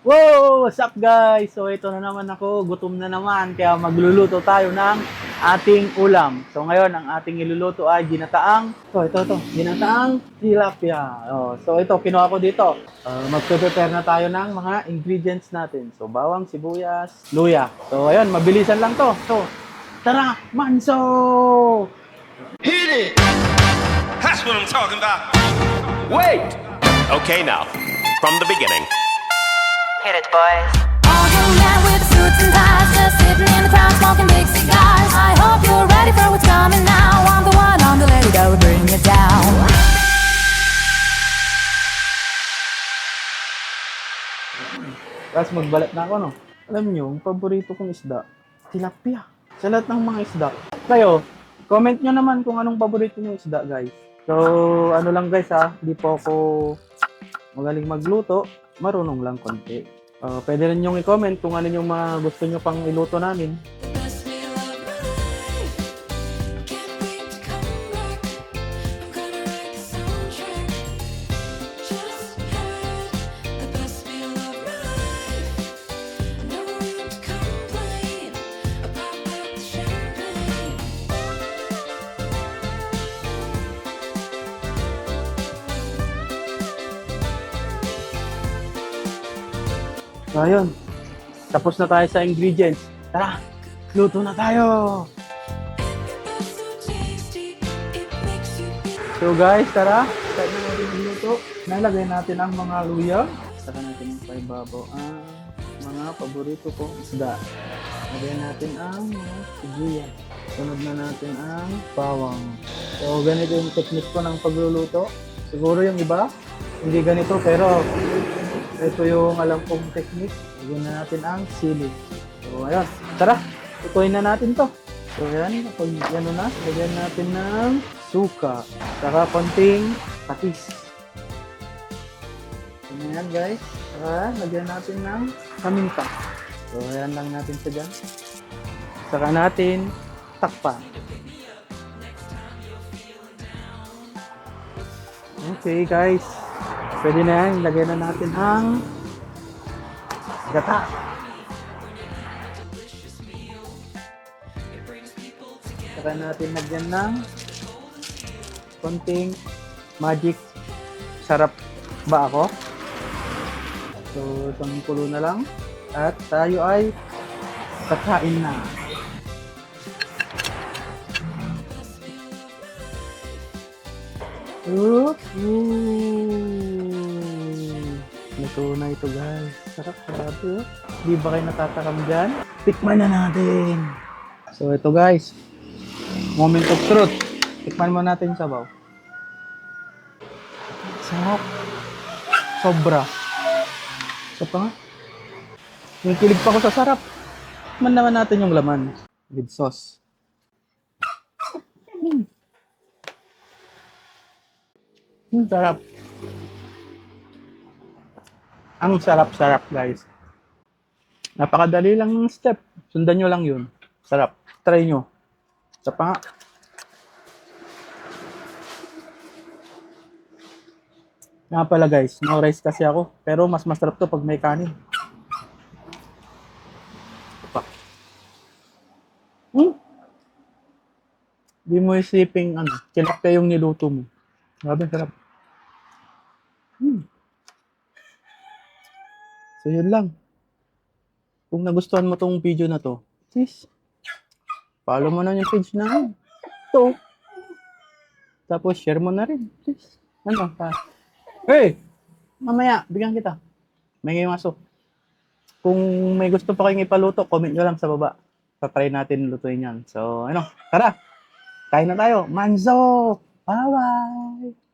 Wow! What's up guys? So ito na naman ako, gutom na naman, kaya magluluto tayo ng ating ulam. So ngayon, ang ating iluluto ay ginataang, ginataang tilapia. Oh, so ito, kinuha ko dito. Magpe-prepare na tayo ng mga ingredients natin. So bawang, sibuyas, luya. So ayun, mabilisan lang to. So, tara, manso! Hit it! That's what I'm talking about. Wait! Okay, now, from the beginning. Hit it, boys. All young men with suits and ties, just sitting in the crowd smoking big cigars. I hope you're ready for what's coming now. I'm the one on the lady that will bring it down. Tapos magbalat na ako, no? Alam nyo, ang paborito kong isda, tilapia. Sa lahat ng mga isda. Kayo, comment nyo naman kung anong paborito nyo isda, guys. So, ano lang guys ha, hindi po ako magaling magluto, marunong lang konti. Pwede rin nyo i-comment kung ano yung mga gusto nyo pang iluto namin. Best meal of my life. Can't wait to come back. I'm gonna write the soundtrack. Just had the best meal of my life. No room to complain. I pop out the champagne. So, ayun. Tapos na tayo sa ingredients. Tara, luto na tayo! It's so tasty. It makes you So guys, tara, start na natin magluto. Nalagay natin ang mga luya. Saka natin yung paibabaw ang mga paborito kong isda. Lagyan natin ang mga sibuyas. Sunod na natin ang bawang. So ganito yung technique ko ng pagluluto. Siguro yung iba, hindi ganito, pero ito yung alam kong technique. Lagyan na natin ang sili. So ayun, tara, tutuin na natin to. So yan, kapag ano na, lagyan natin ng suka. Saka konting patis. So yan guys, saka lagyan natin ng paminta. So yan lang natin sa dyan. Saka natin takpan. Okay guys, pwede na yan. Lagyan na natin ang gata. Saka natin lagyan ng konting magic sarap ba ako. So, isang kulo na lang. At tayo ay kakain na. Luto na ito guys. Sarap, sarap yun. Di ba kayo natatakam dyan? Tikman na natin. So ito guys. Moment of truth. Tikman mo natin sabaw. Sarap. Sobra. Isa pa nga. Yung kilig pa ko sa sarap. Tikman naman natin yung laman. With sauce. Sarap. Ang sarap-sarap guys. Napakadali lang ng step. Sundan nyo lang yun. Sarap. Try nyo. Isa pa nga. Nga pala guys, no rice kasi ako. Pero mas masarap to pag may kanin. Ito pa. Di mo isiping tilapia yung niluto mo. Grabe, sarap. So yun lang. Kung nagustuhan mo tong video na to, please, follow mo na yung page na ito. Tapos share mo na rin. Please. Ano pa? Hey! Mamaya, bigyan kita. May ngayong aso. Kung may gusto pa kayong ipaluto, comment nyo lang sa baba. Tatry natin lutuin yan. So, tara! Kain na tayo. Manzo! Bye-bye!